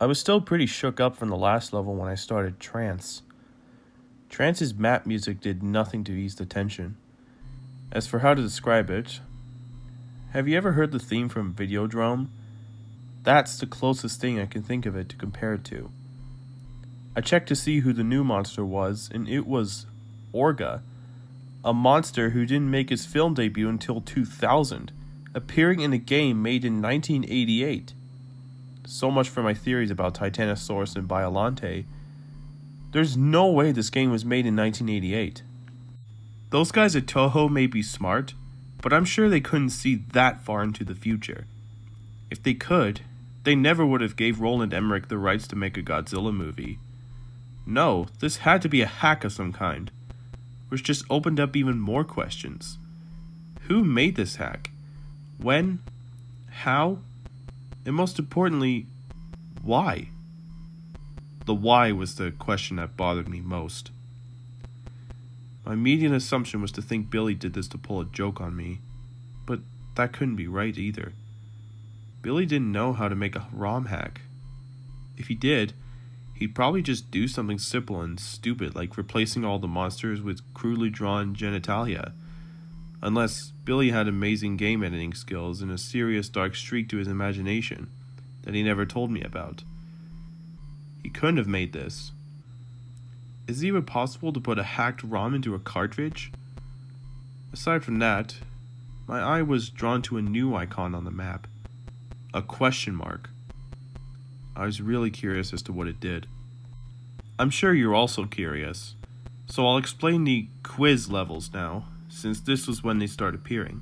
I was still pretty shook up from the last level when I started Trance. Trance's map music did nothing to ease the tension. As for how to describe it, have you ever heard the theme from Videodrome? That's the closest thing I can think of it to compare it to. I checked to see who the new monster was, and it was Orga, a monster who didn't make his film debut until 2000, appearing in a game made in 1988. So much for my theories about Titanosaurus and Biollante. There's no way this game was made in 1988. Those guys at Toho may be smart, but I'm sure they couldn't see that far into the future. If they could, they never would have gave Roland Emmerich the rights to make a Godzilla movie. No, this had to be a hack of some kind, which just opened up even more questions. Who made this hack? When? How? And most importantly, why? The why was the question that bothered me most. My immediate assumption was to think Billy did this to pull a joke on me, but that couldn't be right either. Billy didn't know how to make a ROM hack. If he did, he'd probably just do something simple and stupid like replacing all the monsters with crudely drawn genitalia. Unless Billy had amazing game editing skills and a serious dark streak to his imagination that he never told me about. He couldn't have made this. Is it even possible to put a hacked ROM into a cartridge? Aside from that, my eye was drawn to a new icon on the map. A question mark. I was really curious as to what it did. I'm sure you're also curious, so I'll explain the quiz levels now, since this was when they start appearing.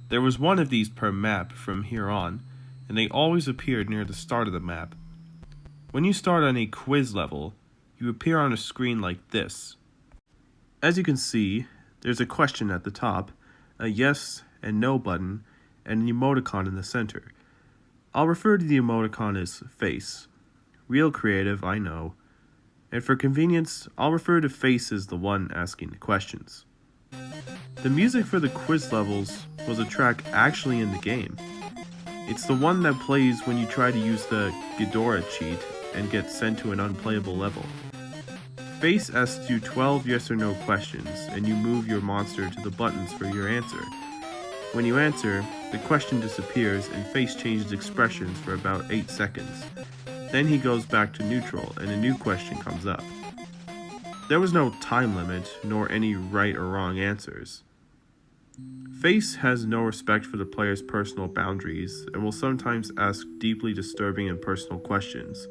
There was one of these per map from here on, and they always appeared near the start of the map. When you start on a quiz level, you appear on a screen like this. As you can see, there's a question at the top, a yes and no button, and an emoticon in the center. I'll refer to the emoticon as face. Real creative, I know. And for convenience, I'll refer to face as the one asking the questions. The music for the quiz levels was a track actually in the game. It's the one that plays when you try to use the Ghidorah cheat and get sent to an unplayable level. Face asks you 12 yes or no questions, and you move your monster to the buttons for your answer. When you answer, the question disappears and Face changes expressions for about 8 seconds. Then he goes back to neutral and a new question comes up. There was no time limit, nor any right or wrong answers. Face has no respect for the player's personal boundaries and will sometimes ask deeply disturbing and personal questions.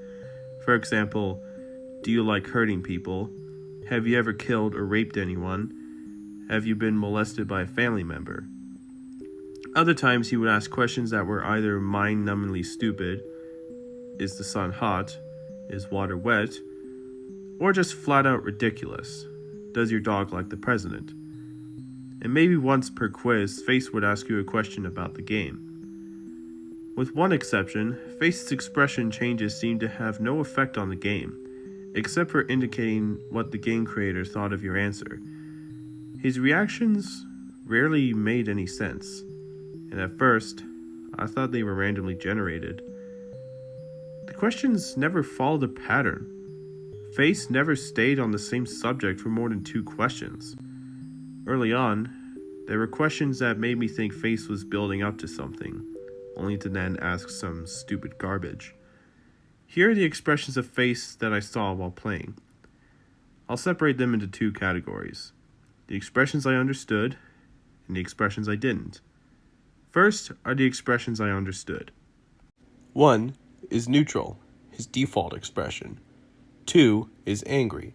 For example, do you like hurting people? Have you ever killed or raped anyone? Have you been molested by a family member? Other times he would ask questions that were either mind-numbingly stupid, is the sun hot, is water wet, or just flat out ridiculous, does your dog like the president? And maybe once per quiz, Face would ask you a question about the game. With one exception, Face's expression changes seem to have no effect on the game, except for indicating what the game creator thought of your answer. His reactions rarely made any sense, and at first, I thought they were randomly generated. The questions never followed a pattern. Face never stayed on the same subject for more than 2 questions. Early on, there were questions that made me think Face was building up to something, only to then ask some stupid garbage. Here are the expressions of Face that I saw while playing. I'll separate them into 2 categories: the expressions I understood and the expressions I didn't. First are the expressions I understood. 1 is neutral, his default expression. 2 is angry.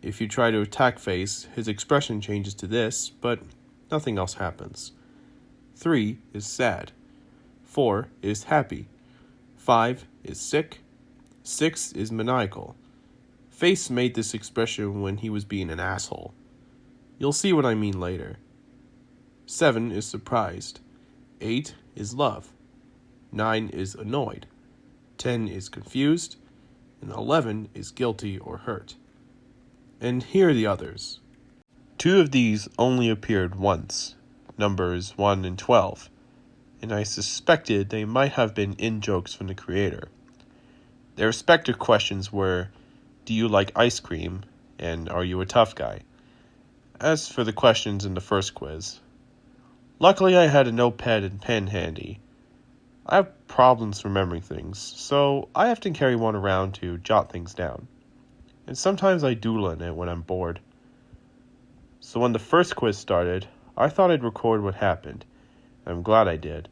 If you try to attack Face, his expression changes to this, but nothing else happens. 3 is sad. 4 is happy. 5 is sick. 6 is maniacal. Face made this expression when he was being an asshole. You'll see what I mean later. 7 is surprised. 8 is love. 9 is annoyed. 10 is confused. And 11 is guilty or hurt. And here are the others. 2 of these only appeared once, numbers 1 and 12, and I suspected they might have been in-jokes from the creator. Their respective questions were, do you like ice cream, and are you a tough guy? As for the questions in the first quiz, luckily I had a notepad and pen handy. I have problems remembering things, so I often carry one around to jot things down. And sometimes I doodle in it when I'm bored. So when the first quiz started, I thought I'd record what happened, and I'm glad I did.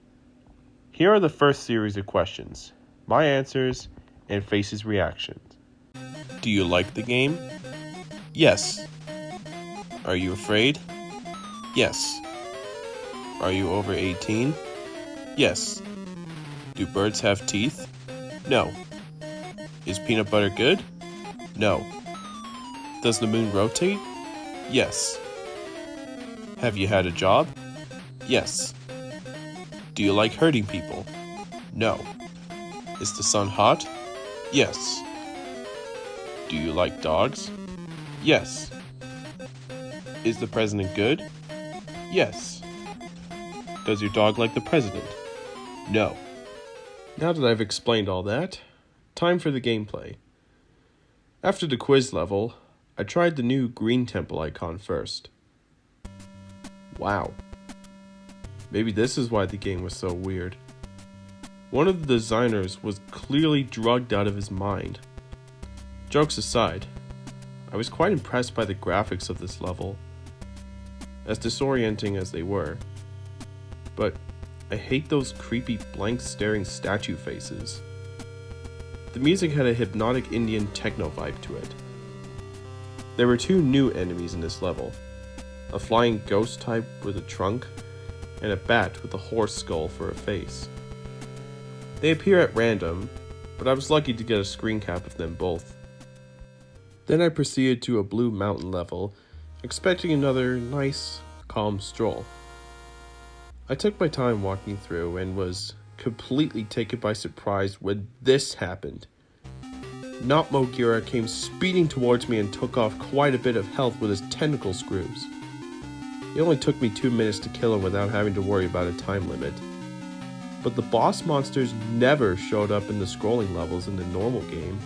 Here are the first series of questions, my answers, and Face's reactions. Do you like the game? Yes. Are you afraid? Yes. Are you over 18? Yes. Do birds have teeth? No. Is peanut butter good? No. Does the moon rotate? Yes. Have you had a job? Yes. Do you like hurting people? No. Is the sun hot? Yes. Do you like dogs? Yes. Is the president good? Yes. Does your dog like the president? No. Now that I've explained all that, time for the gameplay. After the quiz level, I tried the new green temple icon first. Wow. Maybe this is why the game was so weird. One of the designers was clearly drugged out of his mind. Jokes aside, I was quite impressed by the graphics of this level, as disorienting as they were. But I hate those creepy blank staring statue faces. The music had a hypnotic Indian techno vibe to it. There were two new enemies in this level, a flying ghost type with a trunk, and a bat with a horse skull for a face. They appear at random, but I was lucky to get a screen cap of them both. Then I proceeded to a blue mountain level, expecting another nice, calm stroll. I took my time walking through and was completely taken by surprise when this happened. Not Mogira came speeding towards me and took off quite a bit of health with his tentacle screws. It only took me 2 minutes to kill him without having to worry about a time limit. But the boss monsters never showed up in the scrolling levels in the normal game.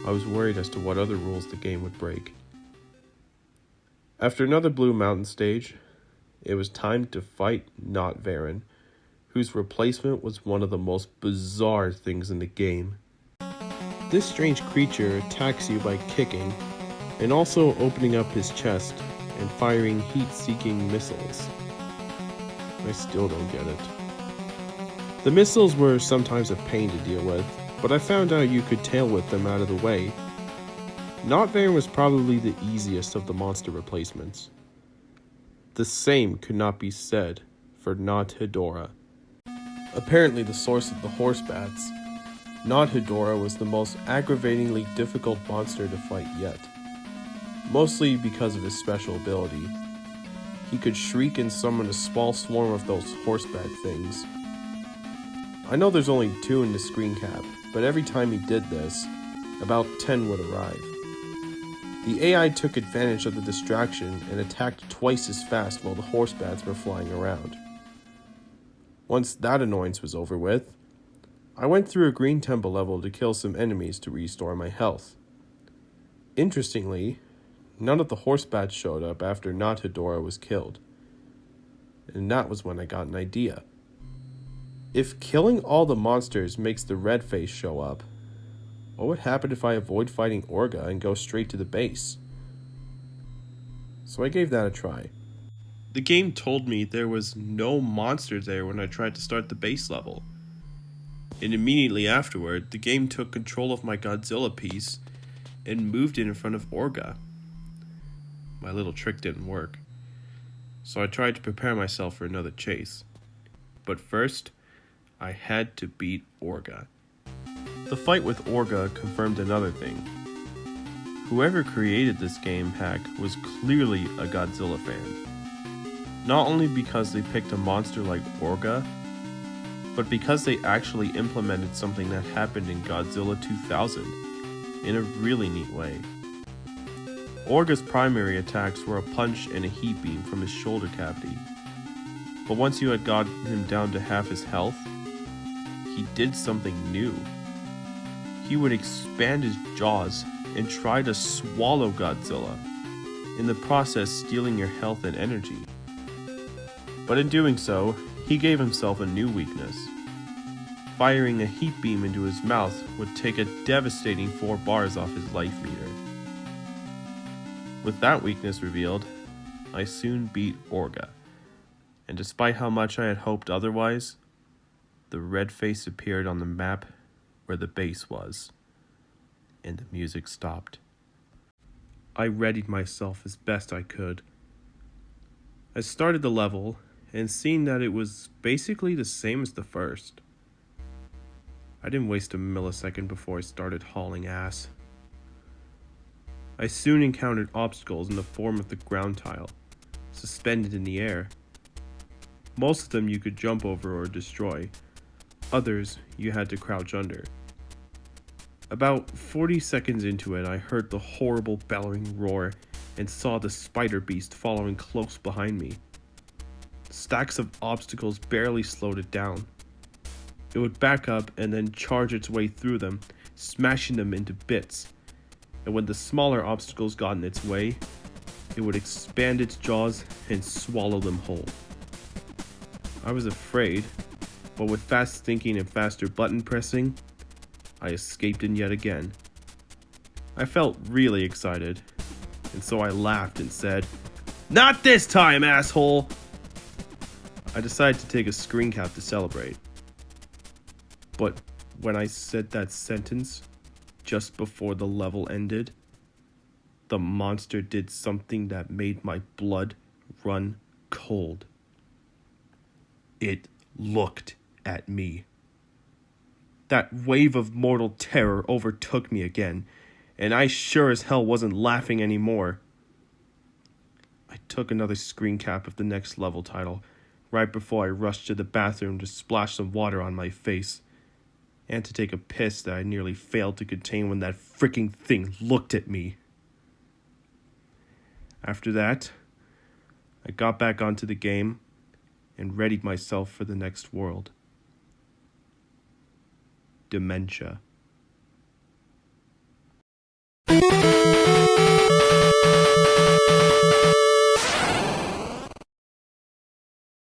I was worried as to what other rules the game would break. After another Blue Mountain stage, it was time to fight Not Varen, whose replacement was one of the most bizarre things in the game. This strange creature attacks you by kicking, and also opening up his chest and firing heat-seeking missiles. I still don't get it. The missiles were sometimes a pain to deal with, but I found out you could tail whip them out of the way. Not Varen was probably the easiest of the monster replacements. The same could not be said for Not Hedorah. Apparently the source of the horse bats, Not Hedorah was the most aggravatingly difficult monster to fight yet. Mostly because of his special ability. He could shriek and summon a small swarm of those horse bat things. I know there's only 2 in the screen cap, but every time he did this, about 10 would arrive. The AI took advantage of the distraction and attacked twice as fast while the horse bats were flying around. Once that annoyance was over with, I went through a green temple level to kill some enemies to restore my health. Interestingly, none of the horse bats showed up after Not Hedorah was killed. And that was when I got an idea. If killing all the monsters makes the red face show up, what would happen if I avoid fighting Orga and go straight to the base? So I gave that a try. The game told me there was no monster there when I tried to start the base level. And immediately afterward, the game took control of my Godzilla piece and moved it in front of Orga. My little trick didn't work, so I tried to prepare myself for another chase. But first, I had to beat Orga. The fight with Orga confirmed another thing. Whoever created this game hack was clearly a Godzilla fan. Not only because they picked a monster like Orga, but because they actually implemented something that happened in Godzilla 2000 in a really neat way. Orga's primary attacks were a punch and a heat beam from his shoulder cavity. But once you had gotten him down to half his health, he did something new. he would expand his jaws and try to swallow Godzilla, in the process stealing your health and energy. But in doing so, he gave himself a new weakness. Firing a heat beam into his mouth would take a devastating 4 bars off his life meter. With that weakness revealed, I soon beat Orga, and despite how much I had hoped otherwise, the red face appeared on the map where the base was, and the music stopped. I readied myself as best I could. I started the level, and seeing that it was basically the same as the first. I didn't waste a millisecond before I started hauling ass. I soon encountered obstacles in the form of the ground tile, suspended in the air. Most of them you could jump over or destroy. Others you had to crouch under. About 40 seconds into it, I heard the horrible bellowing roar and saw the spider beast following close behind me. Stacks of obstacles barely slowed it down. It would back up and then charge its way through them, smashing them into bits. And when the smaller obstacles got in its way, it would expand its jaws and swallow them whole. I was afraid, but with fast thinking and faster button pressing, I escaped it yet again. I felt really excited, and so I laughed and said, "Not this time, asshole!" I decided to take a screen cap to celebrate. But when I said that sentence, just before the level ended, the monster did something that made my blood run cold. It looked at me. That wave of mortal terror overtook me again, and I sure as hell wasn't laughing anymore. I took another screen cap of the next level title, right before I rushed to the bathroom to splash some water on my face, and to take a piss that I nearly failed to contain when that freaking thing looked at me. After that, I got back onto the game and readied myself for the next world. Dementia.